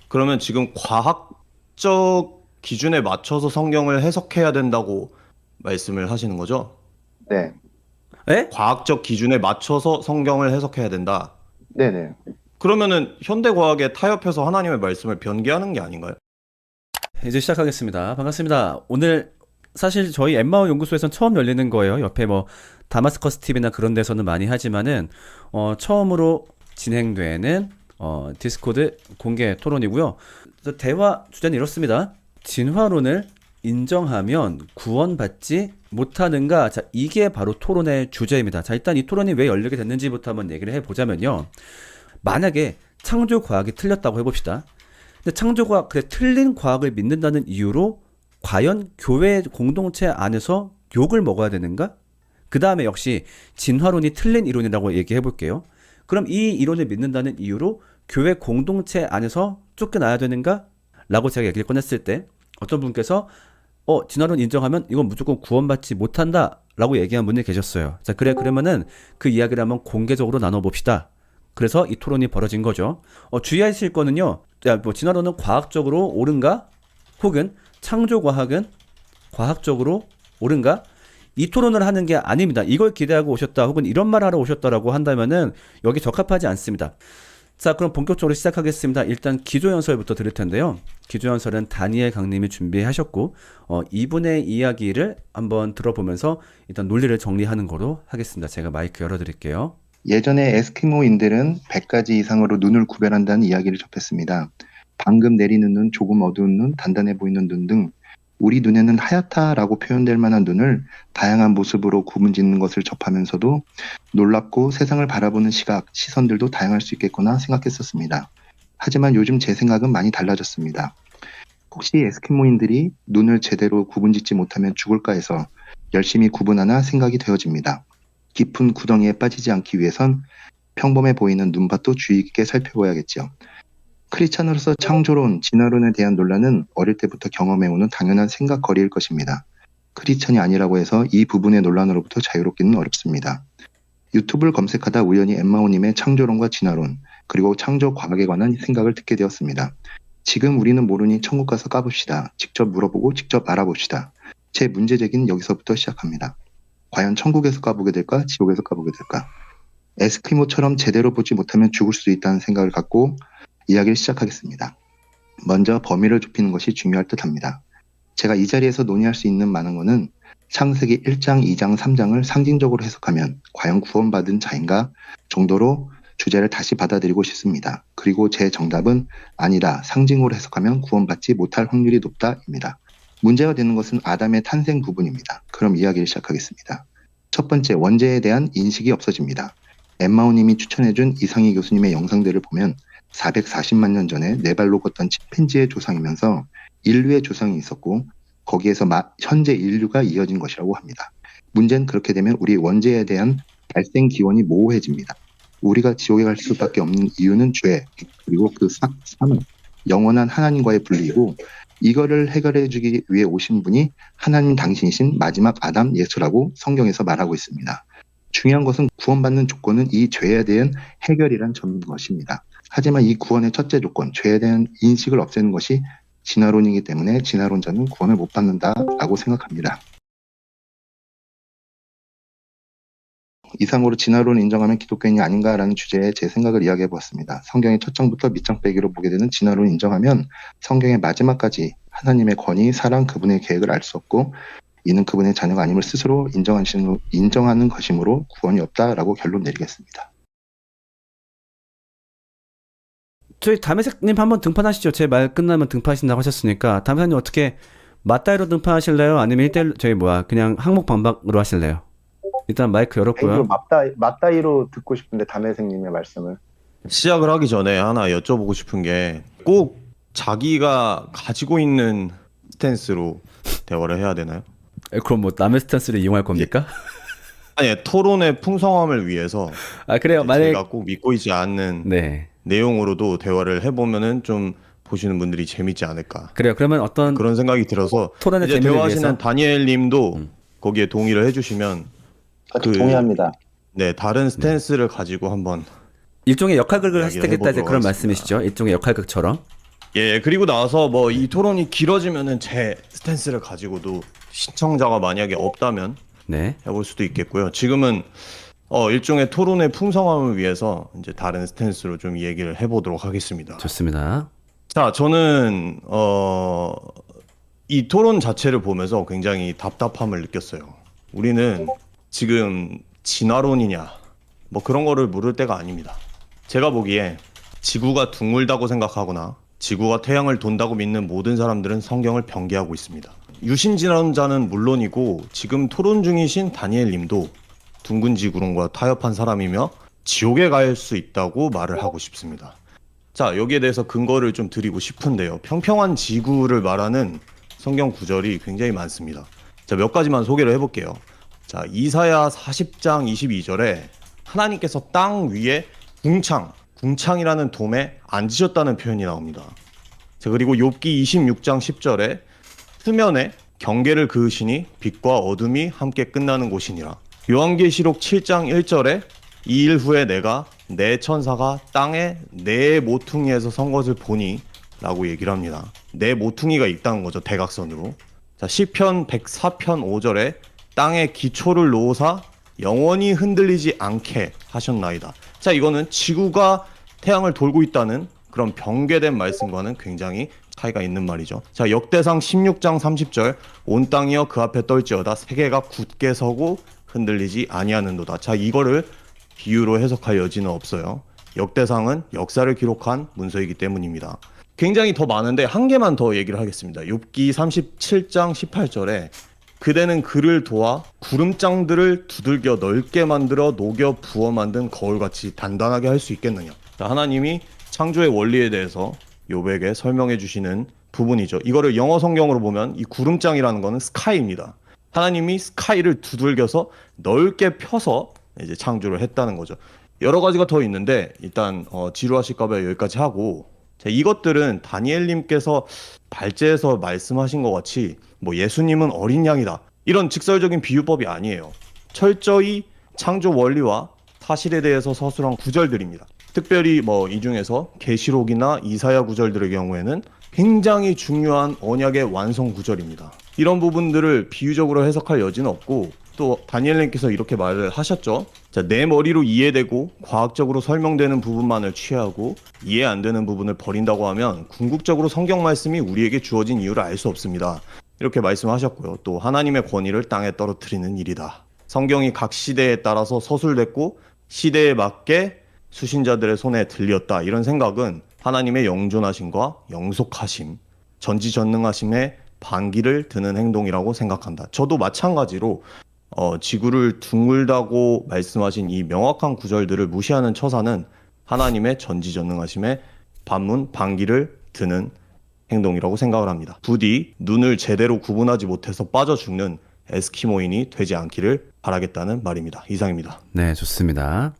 그러면 지금 과학적 기준에 맞춰서 성경을 해석해야 된다고 말씀을 하시는 거죠? 네, 에? 과학적 기준에 맞춰서 성경을 해석해야 된다. 네네. 그러면은 현대 과학에 타협해서 하나님의 말씀을 변개하는 게 아닌가요? 이제 시작하겠습니다. 반갑습니다. 오늘 사실 저희 엠마오 연구소에서는 처음 열리는 거예요. 옆에 뭐 다마스커스 TV나 그런 데서는 많이 하지만은 처음으로 진행되는 디스코드 공개 토론이고요. 그래서 대화 주제는 이렇습니다. 진화론을 인정하면 구원받지 못하는가? 자, 이게 바로 토론의 주제입니다. 자, 일단 이 토론이 왜 열리게 됐는지부터 한번 얘기를 해보자면요. 만약에 창조 과학이 틀렸다고 해봅시다. 근데 창조과학, 그래, 틀린 과학을 믿는다는 이유로 과연 교회 공동체 안에서 욕을 먹어야 되는가? 그 다음에 역시 진화론이 틀린 이론이라고 얘기해 볼게요. 그럼 이 이론을 믿는다는 이유로 교회 공동체 안에서 쫓겨나야 되는가? 라고 제가 얘기를 꺼냈을 때 어떤 분께서 진화론 인정하면 이건 무조건 구원받지 못한다 라고 얘기한 분이 계셨어요. 자, 그래, 그러면은 그 이야기를 한번 공개적으로 나눠봅시다. 그래서 이 토론이 벌어진 거죠. 주의하실 거는요. 자, 뭐 진화론은 과학적으로 옳은가? 혹은 창조과학은 과학적으로 옳은가? 이 토론을 하는 게 아닙니다. 이걸 기대하고 오셨다 혹은 이런 말 하러 오셨다라고 한다면은 여기 적합하지 않습니다. 자, 그럼 본격적으로 시작하겠습니다. 일단 기조연설부터 드릴 텐데요. 기조연설은 다니엘 강님이 준비하셨고 이분의 이야기를 한번 들어보면서 일단 논리를 정리하는 거로 하겠습니다. 제가 마이크 열어드릴게요. 예전에 에스키모인들은 100가지 이상으로 눈을 구별한다는 이야기를 접했습니다. 방금 내리는 눈, 조금 어두운 눈, 단단해 보이는 눈 등 우리 눈에는 하얗다라고 표현될 만한 눈을 다양한 모습으로 구분짓는 것을 접하면서도 놀랍고 세상을 바라보는 시각, 시선들도 다양할 수 있겠구나 생각했었습니다. 하지만 요즘 제 생각은 많이 달라졌습니다. 혹시 에스키모인들이 눈을 제대로 구분짓지 못하면 죽을까 해서 열심히 구분하나 생각이 되어집니다. 깊은 구덩이에 빠지지 않기 위해선 평범해 보이는 눈밭도 주의 깊게 살펴봐야겠죠. 크리스찬으로서 창조론, 진화론에 대한 논란은 어릴 때부터 경험해오는 당연한 생각거리일 것입니다. 크리스찬이 아니라고 해서 이 부분의 논란으로부터 자유롭기는 어렵습니다. 유튜브를 검색하다 우연히 엠마오님의 창조론과 진화론, 그리고 창조 과학에 관한 생각을 듣게 되었습니다. 지금 우리는 모르니 천국 가서 까봅시다. 직접 물어보고 직접 알아봅시다. 제 문제 제기는 여기서부터 시작합니다. 과연 천국에서 까보게 될까? 지옥에서 까보게 될까? 에스키모처럼 제대로 보지 못하면 죽을 수도 있다는 생각을 갖고 이야기를 시작하겠습니다. 먼저 범위를 좁히는 것이 중요할 듯합니다. 제가 이 자리에서 논의할 수 있는 많은 것은 창세기 1장, 2장, 3장을 상징적으로 해석하면 과연 구원받은 자인가 정도로 주제를 다시 받아들이고 싶습니다. 그리고 제 정답은 아니다. 상징으로 해석하면 구원받지 못할 확률이 높다입니다. 문제가 되는 것은 아담의 탄생 부분입니다. 그럼 이야기를 시작하겠습니다. 첫 번째, 원죄에 대한 인식이 없어집니다. 엠마오님이 추천해준 이상희 교수님의 영상들을 보면 440만 년 전에 네 발로 걷던 침팬지의 조상이면서 인류의 조상이 있었고 거기에서 현재 인류가 이어진 것이라고 합니다. 문제는 그렇게 되면 우리 원죄에 대한 발생 기원이 모호해집니다. 우리가 지옥에 갈 수밖에 없는 이유는 죄, 그리고 그 사망, 영원한 하나님과의 분리이고 이거를 해결해주기 위해 오신 분이 하나님 당신이신 마지막 아담 예수라고 성경에서 말하고 있습니다. 중요한 것은 구원받는 조건은 이 죄에 대한 해결이란 점인 것입니다. 하지만 이 구원의 첫째 조건, 죄에 대한 인식을 없애는 것이 진화론이기 때문에 진화론자는 구원을 못 받는다라고 생각합니다. 이상으로 진화론을 인정하면 기독교인이 아닌가라는 주제에 제 생각을 이야기해 보았습니다. 성경의 첫 장부터 밑장 빼기로 보게 되는 진화론을 인정하면 성경의 마지막까지 하나님의 권위, 사랑, 그분의 계획을 알 수 없고 이는 그분의 자녀가 아님을 스스로 인정하는 것이므로 구원이 없다라고 결론 내리겠습니다. 저희 담에색님 한번 등판하시죠. 제 말 끝나면 등판하신다고 하셨으니까 담에색님 어떻게 맞다이로 등판하실래요? 아니면 1대1 그냥 항목 반박으로 하실래요? 일단 마이크 열었고요. 맞다이로 듣고 싶은데 담혜생님의 말씀을. 시작을 하기 전에 하나 여쭤보고 싶은 게 꼭 자기가 가지고 있는 스탠스로 대화를 해야 되나요? 그럼 뭐 남의 스탠스를 이용할 겁니까? 아니, 토론의 풍성함을 위해서 그래요. 제가 꼭 믿고 있지 않는 네. 내용으로도 대화를 해보면은 좀 보시는 분들이 재밌지 않을까. 그래요. 그러면 어떤 그런 생각이 들어서 토론의 이제 재미를 대화하시는 위해서 다니엘 님도 거기에 동의를 해주시면 동의합니다. 네, 다른 스탠스를 가지고 한번 일종의 역할극을 이야기를 하시겠다 이제 해보도록 그런 하겠습니다. 말씀이시죠. 일종의 역할극처럼. 예, 그리고 나서 뭐 이 토론이 길어지면은 제 스탠스를 가지고도 시청자가 만약에 없다면 네. 해볼 수도 있겠고요. 지금은 일종의 토론의 풍성함을 위해서 이제 다른 스탠스로 좀 이 얘기를 해보도록 하겠습니다. 좋습니다. 자, 저는 이 토론 자체를 보면서 굉장히 답답함을 느꼈어요. 우리는 지금 진화론이냐 뭐 그런 거를 물을 때가 아닙니다. 제가 보기에 지구가 둥글다고 생각하거나 지구가 태양을 돈다고 믿는 모든 사람들은 성경을 변개하고 있습니다. 유신진화론자는 물론이고 지금 토론 중이신 다니엘 님도 둥근 지구론과 타협한 사람이며 지옥에 갈 수 있다고 말을 하고 싶습니다. 자, 여기에 대해서 근거를 좀 드리고 싶은데요. 평평한 지구를 말하는 성경 구절이 굉장히 많습니다. 자, 몇 가지만 소개를 해볼게요. 자, 이사야 40장 22절에 하나님께서 땅 위에 궁창이라는 돔에 앉으셨다는 표현이 나옵니다. 자, 그리고 욥기 26장 10절에 수면에 경계를 그으시니 빛과 어둠이 함께 끝나는 곳이니라. 요한계시록 7장 1절에 이 일 후에 내가 내 천사가 땅에 내 모퉁이에서 선 것을 보니 라고 얘기를 합니다. 내 모퉁이가 있다는 거죠. 대각선으로. 자, 시편 104편 5절에 땅에 기초를 놓으사 영원히 흔들리지 않게 하셨나이다. 자, 이거는 지구가 태양을 돌고 있다는 그런 변개된 말씀과는 굉장히 차이가 있는 말이죠. 자, 역대상 16장 30절 온 땅이여 그 앞에 떨지어다 세계가 굳게 서고 흔들리지 아니하는도다. 자, 이거를 비유로 해석할 여지는 없어요. 역대상은 역사를 기록한 문서이기 때문입니다. 굉장히 더 많은데 한 개만 더 얘기를 하겠습니다. 욥기 37장 18절에 그대는 그를 도와 구름장들을 두들겨 넓게 만들어 녹여 부어 만든 거울같이 단단하게 할 수 있겠느냐. 자, 하나님이 창조의 원리에 대해서 욥에게 설명해 주시는 부분이죠. 이거를 영어 성경으로 보면 이 구름장이라는 거는 스카이입니다. 하나님이 스카이를 두들겨서 넓게 펴서 이제 창조를 했다는 거죠. 여러 가지가 더 있는데 일단 지루하실까봐 여기까지 하고, 자, 이것들은 다니엘님께서 발제해서 말씀하신 것 같이 뭐 예수님은 어린 양이다 이런 직설적인 비유법이 아니에요. 철저히 창조 원리와 사실에 대해서 서술한 구절들입니다. 특별히 뭐 이 중에서 계시록이나 이사야 구절들의 경우에는 굉장히 중요한 언약의 완성 구절입니다. 이런 부분들을 비유적으로 해석할 여지는 없고, 또 다니엘님께서 이렇게 말을 하셨죠. 자, 내 머리로 이해되고 과학적으로 설명되는 부분만을 취하고 이해 안 되는 부분을 버린다고 하면 궁극적으로 성경 말씀이 우리에게 주어진 이유를 알 수 없습니다. 이렇게 말씀하셨고요. 또 하나님의 권위를 땅에 떨어뜨리는 일이다. 성경이 각 시대에 따라서 서술됐고 시대에 맞게 수신자들의 손에 들렸다. 이런 생각은 하나님의 영존하심과 영속하심, 전지전능하심의 반기를 드는 행동이라고 생각한다. 저도 마찬가지로 지구를 둥글다고 말씀하신 이 명확한 구절들을 무시하는 처사는 하나님의 전지전능하심의 반기를 드는 행동이라고 생각을 합니다. 부디 눈을 제대로 구분하지 못해서 빠져 죽는 에스키모인이 되지 않기를 바라겠다는 말입니다. 이상입니다. 네, 좋습니다.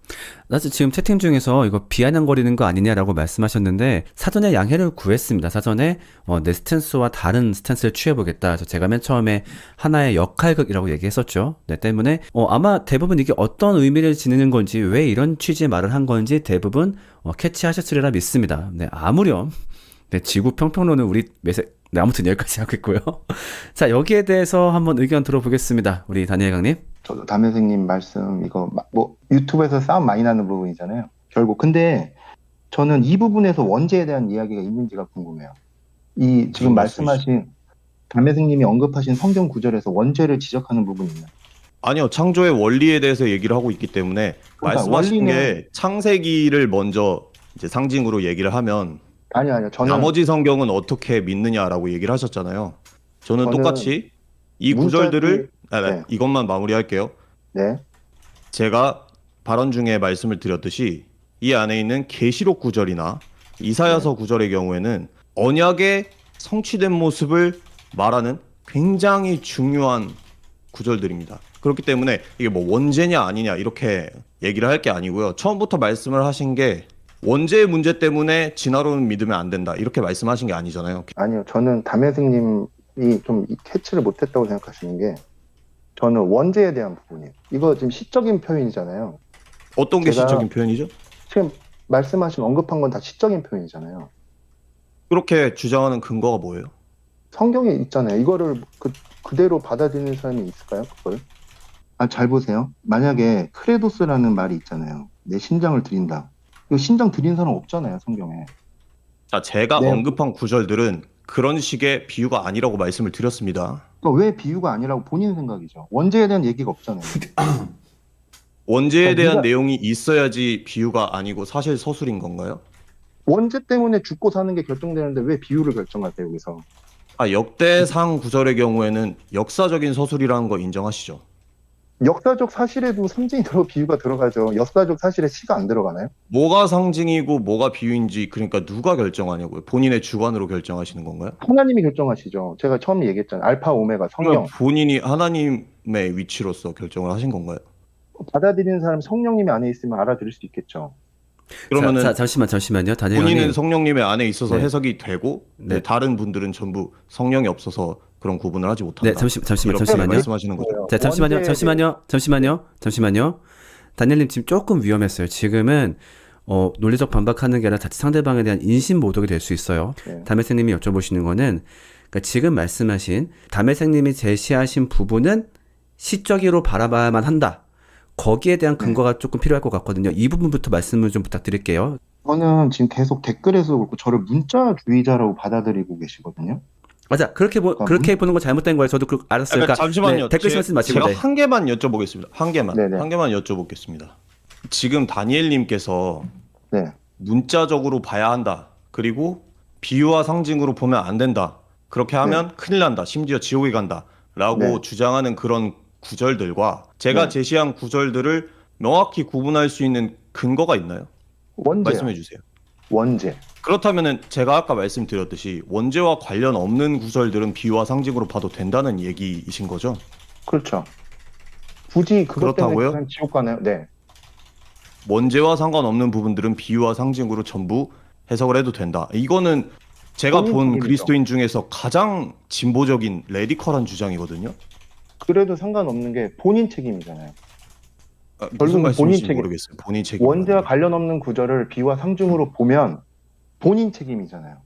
사실 지금 채팅 중에서 이거 비아냥거리는 거 아니냐라고 말씀하셨는데 사전에 양해를 구했습니다. 사전에 내 스탠스와 다른 스탠스를 취해보겠다. 그래서 제가 맨 처음에 하나의 역할극이라고 얘기했었죠. 네, 때문에 아마 대부분 이게 어떤 의미를 지니는 건지 왜 이런 취지의 말을 한 건지 대부분 캐치하셨으리라 믿습니다. 네, 아무렴 네, 지구 평평론은 우리 네, 아무튼 여기까지 하고 있고요. 자, 여기에 대해서 한번 의견 들어보겠습니다. 우리 다니엘 강님. 저도 담혜생님 말씀 이거 뭐 유튜브에서 싸움 많이 나는 부분이잖아요. 결국 근데 저는 이 부분에서 원죄에 대한 이야기가 있는지가 궁금해요. 이 지금 말씀하신 담혜생님이 언급하신 성경 구절에서 원죄를 지적하는 부분이 있나요? 아니요, 창조의 원리에 대해서 얘기를 하고 있기 때문에 그러니까 말씀하신 원리는- 게 창세기를 먼저 이제 상징으로 얘기를 하면 아니요. 저는 나머지 성경은 어떻게 믿느냐라고 얘기를 하셨잖아요. 저는 똑같이 이 문자들이- 구절들을 네. 이것만 마무리할게요. 네. 제가 발언 중에 말씀을 드렸듯이 이 안에 있는 계시록 구절이나 이사야서 구절의 경우에는 언약의 성취된 모습을 말하는 굉장히 중요한 구절들입니다. 그렇기 때문에 이게 뭐 원죄냐 아니냐 이렇게 얘기를 할 게 아니고요. 처음부터 말씀을 하신 게 원죄의 문제 때문에 진화론은 믿으면 안 된다 이렇게 말씀하신 게 아니잖아요. 아니요. 저는 담혜생님이 좀 캐치를 못했다고 생각하시는 게 저는 원죄에 대한 부분이에요. 이거 지금 시적인 표현이잖아요. 어떤 게 제가- 시적인 표현이죠? 지금 말씀하신 언급한 건 다 시적인 표현이잖아요. 그렇게 주장하는 근거가 뭐예요? 성경에 있잖아요. 이거를 그대로 받아들이는 사람이 있을까요? 그걸? 잘 보세요. 만약에 크레도스라는 말이 있잖아요. 내 신장을 드린다. 이거 신장 드린 사람 없잖아요, 성경에. 자, 제가 네. 언급한 구절들은 그런 식의 비유가 아니라고 말씀을 드렸습니다. 그러니까 왜 비유가 아니라고 본인 생각이죠. 원죄에 대한 얘기가 없잖아요. 원죄에 그러니까 대한 네가- 내용이 있어야지 비유가 아니고 사실 서술인 건가요? 원죄 때문에 죽고 사는 게 결정되는데 왜 비유를 결정하세요, 여기서? 역대상 구절의 경우에는 역사적인 서술이라는 거 인정하시죠? 역사적 사실에도 상징이 비유가 들어가죠. 역사적 사실에 시가 안 들어가나요? 뭐가 상징이고 뭐가 비유인지 그러니까 누가 결정하냐고요? 본인의 주관으로 결정하시는 건가요? 하나님이 결정하시죠. 제가 처음에 얘기했잖아요. 알파, 오메가, 성령. 그러면 본인이 하나님의 위치로서 결정을 하신 건가요? 받아들이는 사람 성령님이 안에 있으면 알아들을 수 있겠죠. 그러면은 자, 잠시만요. 다니엘 본인은 형님. 성령님의 안에 있어서 네. 해석이 되고 네. 다른 분들은 전부 성령이 없어서 그런 구분을 하지 못한다. 네, 이렇게 잠시만요. 말씀하시는 거죠. 자, 잠시만요. 다니엘님 지금 조금 위험했어요. 지금은 논리적 반박하는 게 아니라 자칫 상대방에 대한 인신 모독이 될 수 있어요. 네. 담에생님이 여쭤보시는 거는 그러니까 지금 말씀하신 담에생님이 제시하신 부분은 시적으로 바라봐야만 한다. 거기에 대한 근거가 조금 필요할 것 같거든요. 이 부분부터 말씀을 좀 부탁드릴게요. 저는 지금 계속 댓글에서 그렇고 저를 문자주의자라고 받아들이고 계시거든요. 맞아. 그렇게 보는 건 잘못된 거예요. 저도 알았어요. 그러니까 잠시만요. 네, 댓글 쓰지 마시고. 제가 네. 한 개만 여쭤보겠습니다. 한 개만 네네. 여쭤보겠습니다. 지금 다니엘님께서 네. 문자적으로 봐야 한다. 그리고 비유와 상징으로 보면 안 된다. 그렇게 하면 큰일 난다. 심지어 지옥에 간다. 라고 네. 주장하는 그런 구절들과 제가 네. 제시한 구절들을 명확히 구분할 수 있는 근거가 있나요? 원죄. 말씀해 주세요. 원죄. 그렇다면은 제가 아까 말씀드렸듯이 원죄와 관련 없는 구절들은 비유와 상징으로 봐도 된다는 얘기이신 거죠? 그렇죠. 굳이 그것 때문에 그렇다고요? 그냥 지옥 가나요? 네. 원죄와 상관없는 부분들은 비유와 상징으로 전부 해석을 해도 된다. 이거는 제가 본인 본 책임이죠. 그리스도인 중에서 가장 진보적인 레디컬한 주장이거든요. 그래도 상관없는 게 본인 책임이잖아요. 무슨 본인 말씀인지 책임. 모르겠어요. 본인 책임. 원죄와 관련 없는 구절을 비유와 상징으로 보면 본인 책임이잖아요.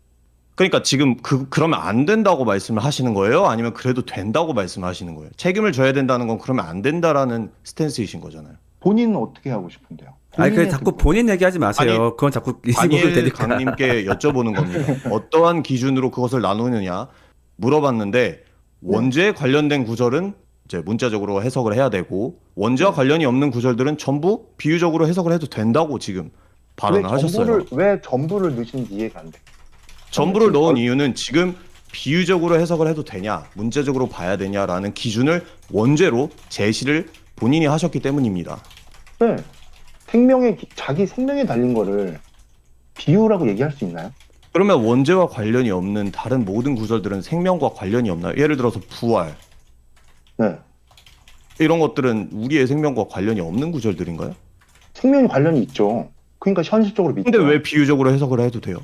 그러니까 지금 그러면 안 된다고 말씀을 하시는 거예요? 아니면 그래도 된다고 말씀하시는 거예요? 책임을 져야 된다는 건 그러면 안 된다라는 스탠스이신 거잖아요. 본인은 어떻게 하고 싶은데요? 아니, 그 본인의 자꾸 그- 본인 얘기하지 마세요. 아니, 그건 자꾸 인식을 다니엘 되니까. 강님께 여쭤보는 겁니다. 어떠한 기준으로 그것을 나누느냐 물어봤는데 원죄에 관련된 구절은 이제 문자적으로 해석을 해야 되고 원죄와 관련이 없는 구절들은 전부 비유적으로 해석을 해도 된다고 지금 발언을 하셨어요. 왜 전부를 넣으신지 이해가 안 돼. 전부를 넣은 이유는 지금 비유적으로 해석을 해도 되냐, 문자적으로 봐야 되냐라는 기준을 원죄로 제시를 본인이 하셨기 때문입니다. 네. 자기 생명에 달린 거를 비유라고 얘기할 수 있나요? 그러면 원죄와 관련이 없는 다른 모든 구절들은 생명과 관련이 없나요? 예를 들어서 부활 네. 이런 것들은 우리의 생명과 관련이 없는 구절들인가요? 생명에 관련이 있죠. 그러니까 현실적으로 믿죠. 근데 왜 비유적으로 해석을 해도 돼요?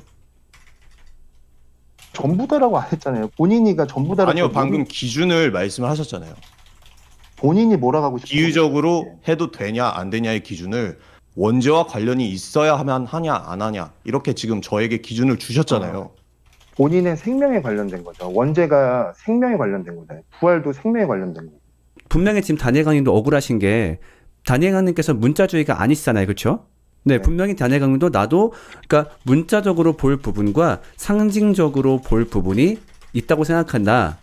전부다라고 안 했잖아요. 본인이가 전부다라고. 아니요, 방금 기준을 말씀을 하셨잖아요. 본인이 몰아가고 싶은 비유적으로 거예요. 해도 되냐 안 되냐의 기준을 원죄와 관련이 있어야 하면 하냐 안 하냐 이렇게 지금 저에게 기준을 주셨잖아요. 본인의 생명에 관련된 거죠. 원죄가 생명에 관련된 거잖아요. 부활도 생명에 관련된 거고. 분명히 지금 다니엘 강님도 억울하신 게 다니엘 강님께서 문자주의가 아니시잖아요. 그렇죠? 네, 네. 분명히 다니엘 강님도 나도 그러니까 문자적으로 볼 부분과 상징적으로 볼 부분이 있다고 생각한다.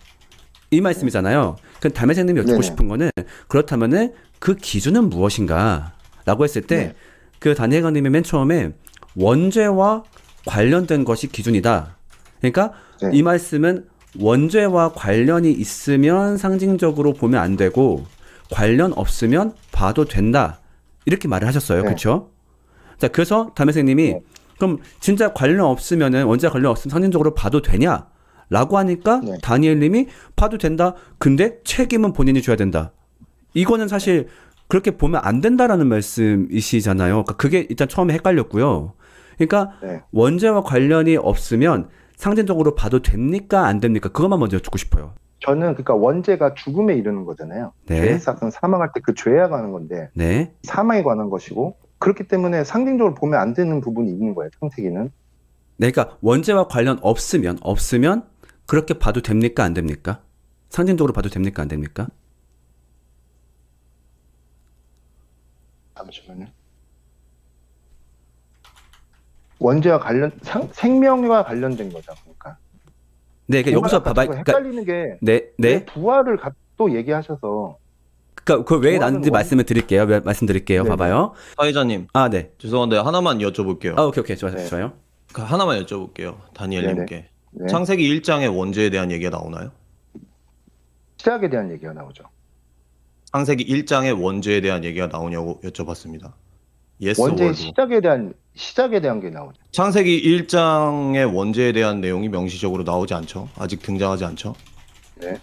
이 말씀이잖아요. 그 담에생님이 여쭙고 네네. 싶은 거는 그렇다면은 그 기준은 무엇인가? 라고 했을 때 네. 그 다니엘 강님이 맨 처음에 원죄와 관련된 것이 기준이다. 그러니까 네. 이 말씀은 원죄와 관련이 있으면 상징적으로 보면 안 되고 관련 없으면 봐도 된다. 이렇게 말을 하셨어요. 네. 그렇죠? 자, 그래서 담에생님이 네. 그럼 진짜 관련 없으면은 원죄와 관련 없으면 상징적으로 봐도 되냐? 라고 하니까 네. 다니엘님이 봐도 된다. 근데 책임은 본인이 져야 된다. 이거는 사실 그렇게 보면 안 된다라는 말씀이시잖아요. 그러니까 그게 일단 처음에 헷갈렸고요. 그러니까 네. 원죄와 관련이 없으면 상징적으로 봐도 됩니까? 안 됩니까? 그것만 먼저 듣고 싶어요. 저는 그러니까 원죄가 죽음에 이르는 거잖아요. 네. 죄의 싹은 사망할 때 그 죄에 관한 건데 네. 사망에 관한 것이고 그렇기 때문에 상징적으로 보면 안 되는 부분이 있는 거예요. 창세기는. 네, 그러니까 원죄와 관련 없으면 그렇게 봐도 됩니까? 안 됩니까? 상징적으로 봐도 됩니까? 안 됩니까? 잠시만요. 원죄와 생명과 관련된 거죠. 그러니까. 네, 그러니까 여기서 부활, 봐봐요. 자꾸 그러니까 헷갈리는 게 네, 왜 네. 부활을 또 얘기하셔서 그러니까 그 왜 부활은 났는지 말씀드릴게요. 네네. 봐봐요. 사회자님, 아, 네. 죄송한데 하나만 여쭤볼게요. 아, 오케이. 좋아요. 네. 좋아요. 하나만 여쭤볼게요. 다니엘님께. 네. 창세기 1장의 원죄에 대한 얘기가 나오나요? 시작에 대한 얘기가 나오죠. 창세기 1장의 원죄에 대한 얘기가 나오냐고 여쭤봤습니다. Yes 원죄의 or no. 시작에 대한 게 나오죠. 창세기 1장의 원죄에 대한 내용이 명시적으로 나오지 않죠. 아직 등장하지 않죠. 네.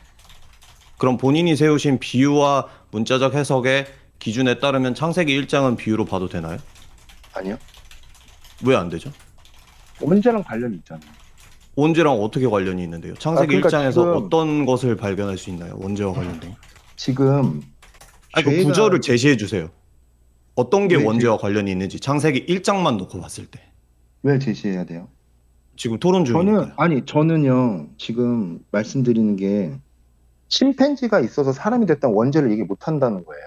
그럼 본인이 세우신 비유와 문자적 해석의 기준에 따르면 창세기 1장은 비유로 봐도 되나요? 아니요. 왜 안 되죠? 원죄랑 관련이 있잖아요. 원죄랑 어떻게 관련이 있는데요? 창세기 그러니까 1장에서 지금- 어떤 것을 발견할 수 있나요? 원죄와 관련된. 지금 아니, 그 죄가- 구절을 제시해 주세요. 어떤 게 왜 원죄와 관련이 있는지 창세기 1장만 놓고 봤을 때. 왜 제시해야 돼요? 지금 토론 중이니까요. 저는요, 지금 말씀드리는 게, 침팬지가 있어서 사람이 됐다는 원죄를 얘기 못 한다는 거예요.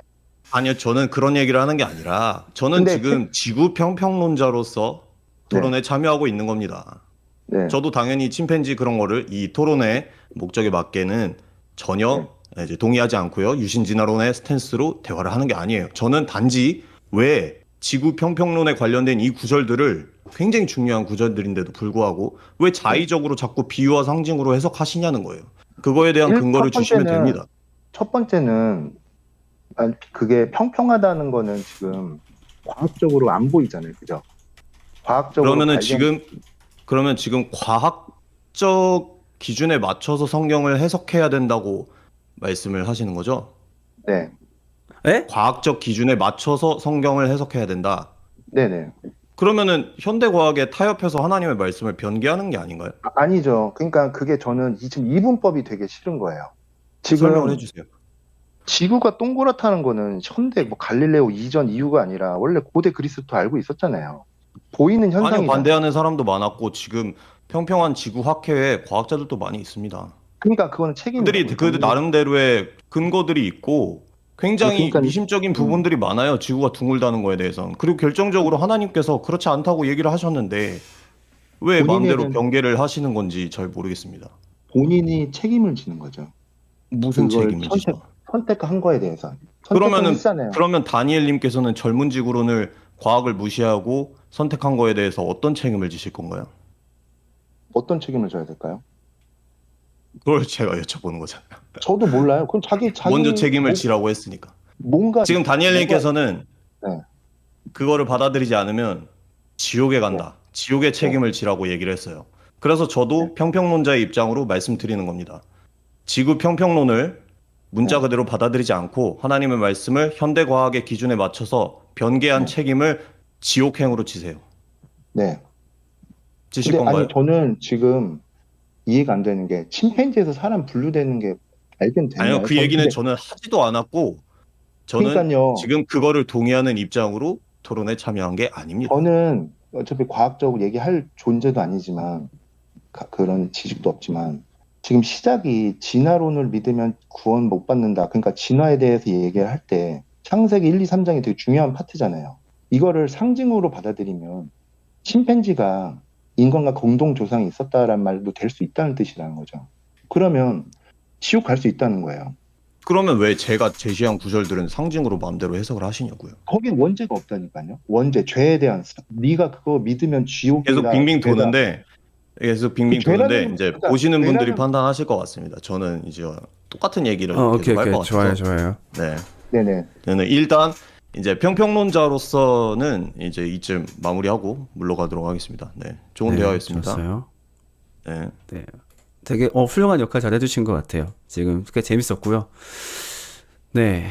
아니요, 저는 그런 얘기를 하는 게 아니라 저는 근데 지금 지구 평평론자로서 토론에 참여하고 있는 겁니다. 네. 저도 당연히 침팬지 그런 거를 이 토론의 목적에 맞게는 전혀 이제 동의하지 않고요. 유신진화론의 스탠스로 대화를 하는 게 아니에요. 저는 단지 왜 지구 평평론에 관련된 이 구절들을 굉장히 중요한 구절들인데도 불구하고 왜 자의적으로 자꾸 비유와 상징으로 해석하시냐는 거예요. 그거에 대한 근거를 첫 주시면 번째는- 됩니다. 첫 번째는 그게 평평하다는 거는 지금 과학적으로 안 보이잖아요. 그죠? 과학적으로 그러면 지금 과학적 기준에 맞춰서 성경을 해석해야 된다고 말씀을 하시는 거죠? 네. 에? 과학적 기준에 맞춰서 성경을 해석해야 된다. 네네. 그러면은 현대 과학에 타협해서 하나님의 말씀을 변개하는 게 아닌가요? 아니죠. 그러니까 그게 저는 지금 이분법이 되게 싫은 거예요. 설명을 지금 해주세요. 지구가 동그랗다는 거는 현대 뭐 갈릴레오 이전 이후가 아니라 원래 고대 그리스도 알고 있었잖아요. 보이는 아니요, 현상이잖아요. 반대하는 사람도 많았고 지금 평평한 지구 학회에 과학자들도 많이 있습니다. 그러니까 그거는 책임이 그들이 그 나름대로의 근거들이 있고 굉장히 그러니까- 미심적인 부분들이 많아요. 지구가 둥글다는 거에 대해서는. 그리고 결정적으로 하나님께서 그렇지 않다고 얘기를 하셨는데 왜 본인에 마음대로 대한- 변개를 하시는 건지 잘 모르겠습니다. 본인이 책임을 지는 거죠. 무슨 그걸 책임을 지죠? 선택한 거에 대해서. 그러면은 했잖아요. 그러면 다니엘님께서는 젊은 지구론을 과학을 무시하고 선택한 거에 대해서 어떤 책임을 지실 건가요? 어떤 책임을 져야 될까요? 그걸 제가 여쭤보는 거잖아요. 저도 몰라요. 그럼 자기 먼저 책임을 지라고 했으니까. 뭔가 지금 다니엘님께서는 네. 그거를 받아들이지 않으면 지옥에 간다. 지옥의 책임을 지라고 얘기를 했어요. 그래서 저도 평평론자의 입장으로 말씀드리는 겁니다. 지구 평평론을 문자 그대로 받아들이지 않고 하나님의 말씀을 현대 과학의 기준에 맞춰서 변개한 책임을 지옥행으로 지세요. 네. 지실 근데 건가요? 아니 저는 지금 이해가 안 되는 게 침팬지에서 사람 분류되는 게 발견됐나요? 아니요, 그 얘기는 근데- 저는 하지도 않았고 저는 그러니까요. 지금 그거를 동의하는 입장으로 토론에 참여한 게 아닙니다. 저는 어차피 과학적으로 얘기할 존재도 아니지만 그런 지식도 없지만 지금 시작이 진화론을 믿으면 구원 못 받는다. 그러니까 진화에 대해서 얘기를 할 때 창세기 1, 2, 3장이 되게 중요한 파트잖아요. 이거를 상징으로 받아들이면 침팬지가 인간과 공동 조상이 있었다라는 말도 될 수 있다는 뜻이라는 거죠. 그러면 지옥 갈 수 있다는 거예요. 그러면 왜 제가 제시한 구절들은 상징으로 마음대로 해석을 하시냐고요? 거긴 원죄가 없다니까요. 원죄, 죄에 대한 네가 그거 믿으면 지옥이다. 계속 빙빙 죄다. 도는데 죄라는- 이제 그러니까 보시는 분들이 죄라는- 판단하실 것 같습니다. 저는 이제 똑같은 얘기를 오케이, 계속 할 것 같아서. 좋아요. 네. 네네. 저는 일단 이제 평평론자로서는 이제 이쯤 마무리하고 물러가도록 하겠습니다. 네. 좋은 대화였습니다. 좋았어요. 네. 네. 되게 훌륭한 역할 잘 해주신 것 같아요. 지금 꽤 재밌었고요. 네.